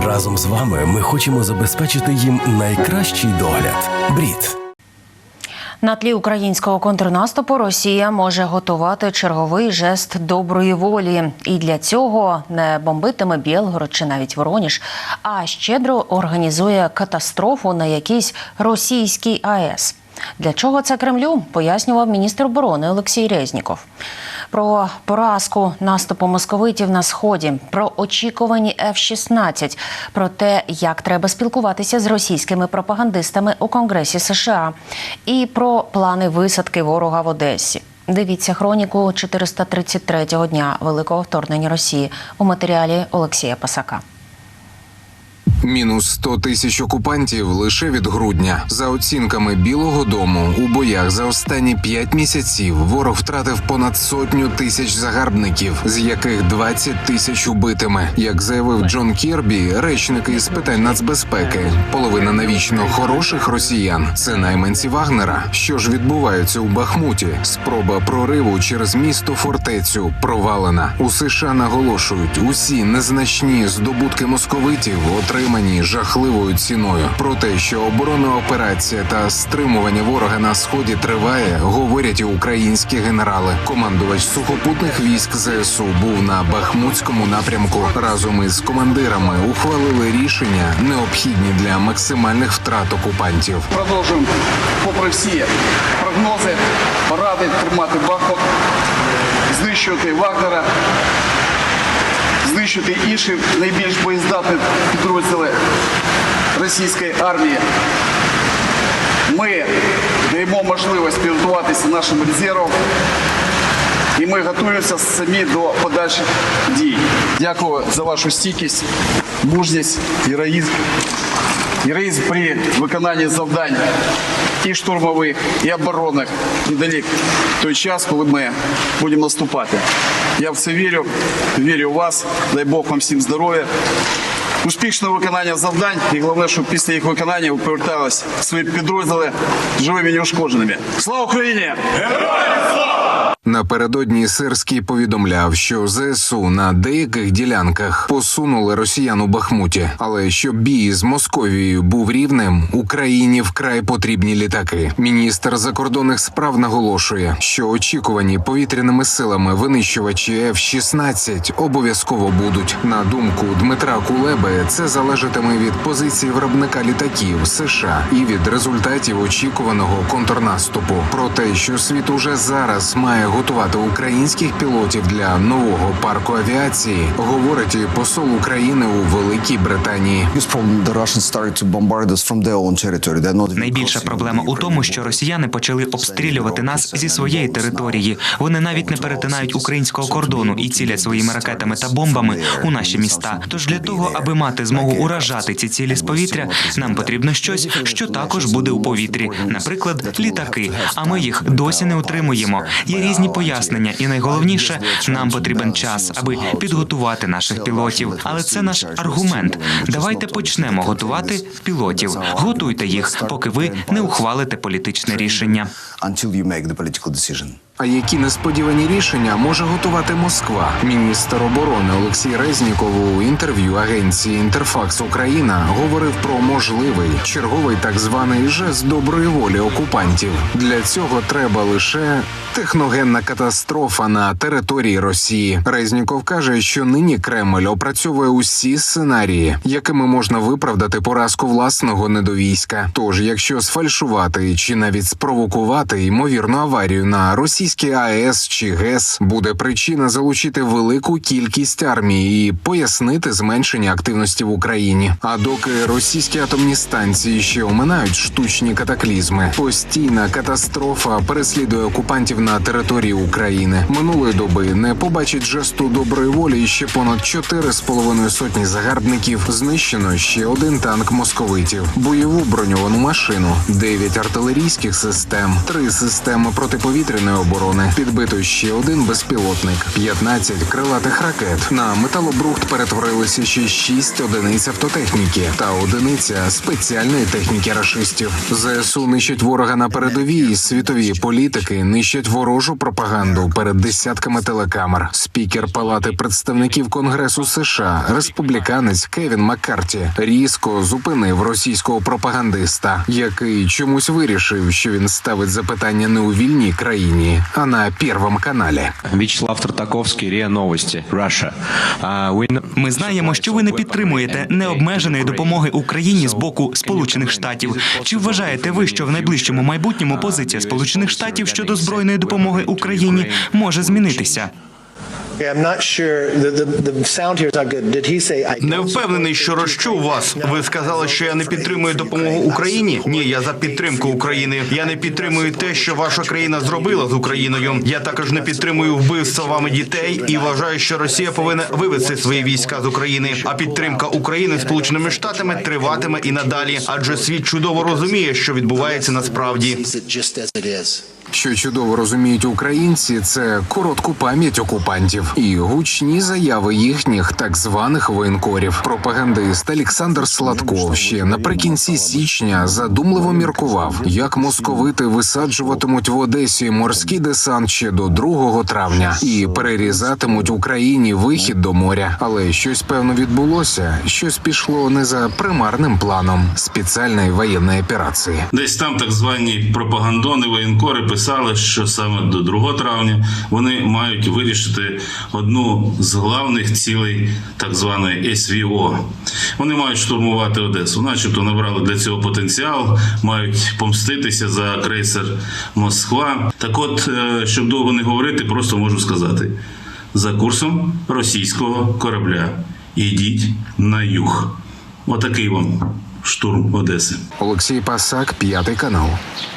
Разом з вами ми хочемо забезпечити їм найкращий догляд. Брід. На тлі українського контрнаступу Росія може готувати черговий жест доброї волі. І для цього не бомбитиме Білгород чи навіть Вороніж, а щедро організує катастрофу на якійсь російській АЕС. Для чого це Кремлю, пояснював міністр оборони Олексій Резніков. Про поразку наступу московитів на Сході, про очікувані F-16, про те, як треба спілкуватися з російськими пропагандистами у Конгресі США і про плани висадки ворога в Одесі. Дивіться хроніку 433-го дня Великого вторгнення Росії у матеріалі Олексія Пасака. Мінус 100 тисяч окупантів лише від грудня. За оцінками Білого дому, у боях за останні 5 місяців ворог втратив понад 100 тисяч загарбників, з яких 20 тисяч убитими. Як заявив Джон Кірбі, речник із питань нацбезпеки, половина навічно хороших росіян – це найманці Вагнера. Що ж відбувається у Бахмуті? Спроба прориву через місто-фортецю провалена. У США наголошують, усі незначні здобутки московитів отримані жахливою ціною. Про те, що оборонна операція та стримування ворога на Сході триває, говорять і українські генерали. Командувач сухопутних військ ЗСУ був на Бахмутському напрямку. Разом із командирами ухвалили рішення, необхідні для максимальних втрат окупантів. Продовжуємо, попри всі прогнози, поради тримати Бахмут, знищувати Вагнера, знищити інші найбільш боєздатні підрозділи російської армії. Ми даємо можливість підготуватися нашим резервам, і ми готуємося самі до подальших дій. Дякую за вашу стійкість, мужність, героїзм при виконанні завдань і штурмових, і оборонних, недалік той час, коли ми будемо наступати. Я в це вірю у вас, дай Бог вам всім здоров'я, успішного виконання завдань і головне, щоб після їх виконання ви поверталися в свої підрозділи живими і неушкодженими. Слава Україні! Героям слава! Напередодні Сирський повідомляв, що ЗСУ на деяких ділянках посунули росіян у Бахмуті. Але щоб бій з Московією був рівним, Україні вкрай потрібні літаки. Міністр закордонних справ наголошує, що очікувані повітряними силами винищувачі F-16 обов'язково будуть. На думку Дмитра Кулеби, це залежатиме від позиції виробника літаків США і від результатів очікуваного контрнаступу. Про те, що світ уже зараз має готувати українських пілотів для нового парку авіації, говорить і посол України у Великій Британії. Найбільша проблема у тому, що росіяни почали обстрілювати нас зі своєї території. Вони навіть не перетинають українського кордону і цілять своїми ракетами та бомбами у наші міста. Тож для того, аби мати змогу уражати ці цілі з повітря, нам потрібно щось, що також буде у повітрі. Наприклад, літаки. А ми їх досі не отримуємо. Є різні пояснення, і найголовніше, нам потрібен час, аби підготувати наших пілотів. Але це наш аргумент. Давайте почнемо готувати пілотів. Готуйте їх, поки ви не ухвалите політичне рішення. А які несподівані рішення може готувати Москва? Міністр оборони Олексій Резніков у інтерв'ю агенції «Інтерфакс Україна» говорив про можливий черговий так званий жест доброї волі окупантів. Для цього треба лише техногенна катастрофа на території Росії. Резніков каже, що нині Кремль опрацьовує усі сценарії, якими можна виправдати поразку власного недовійська. Тож, якщо сфальшувати чи навіть спровокувати ймовірну аварію на російській АЕС чи ГЕС, буде причина залучити велику кількість армії і пояснити зменшення активності в Україні. А доки російські атомні станції ще оминають штучні катаклізми, постійна катастрофа переслідує окупантів на території України. Минулої доби не побачить жесту доброї волі ще понад 4,5 сотні загарбників. Знищено ще один танк московитів, бойову броньовану машину, 9 артилерійських систем, 3 системи протиповітряної оборони, оборони. Підбито ще один безпілотник, 15 крилатих ракет. На металобрухт перетворилися ще 6 одиниць автотехніки та одиниця спеціальної техніки рашистів. ЗСУ нищать ворога на передовій, світові політики нищать ворожу пропаганду перед десятками телекамер. Спікер Палати представників Конгресу США, республіканець Кевін Маккарті, різко зупинив російського пропагандиста, який чомусь вирішив, що він ставить запитання не у вільній країні, а на Первом каналі. Вячеслав Тартаковський, РІА Новості, Russia. Ми знаємо, що ви не підтримуєте необмеженої допомоги Україні з боку Сполучених Штатів. Чи вважаєте ви, що в найближчому майбутньому позиція Сполучених Штатів щодо збройної допомоги Україні може змінитися? Не впевнений, що розчув вас. Ви сказали, що я не підтримую допомогу Україні? Ні, я за підтримку України. Я не підтримую те, що ваша країна зробила з Україною. Я також не підтримую вбивства вами дітей і вважаю, що Росія повинна вивести свої війська з України. А підтримка України Сполученими Штатами триватиме і надалі, адже світ чудово розуміє, що відбувається насправді. Що чудово розуміють українці, це коротку пам'ять окупантів і гучні заяви їхніх так званих воєнкорів. Пропагандист Олександр Сладков ще наприкінці січня задумливо міркував, як московити висаджуватимуть в Одесі морський десант ще до 2 травня і перерізатимуть Україні вихід до моря. Але щось певно відбулося, щось пішло не за примарним планом спеціальної воєнної операції. Десь там так звані пропагандони, воєнкори писали, що саме до 2 травня вони мають вирішити одну з главних цілей так званої СВО. Вони мають штурмувати Одесу, начебто набрали для цього потенціал, мають помститися за крейсер Москва. Так от, щоб довго не говорити, просто можу сказати, за курсом російського корабля ідіть на юг. Отакий вам штурм Одеси. Олексій Пасак, 5 канал.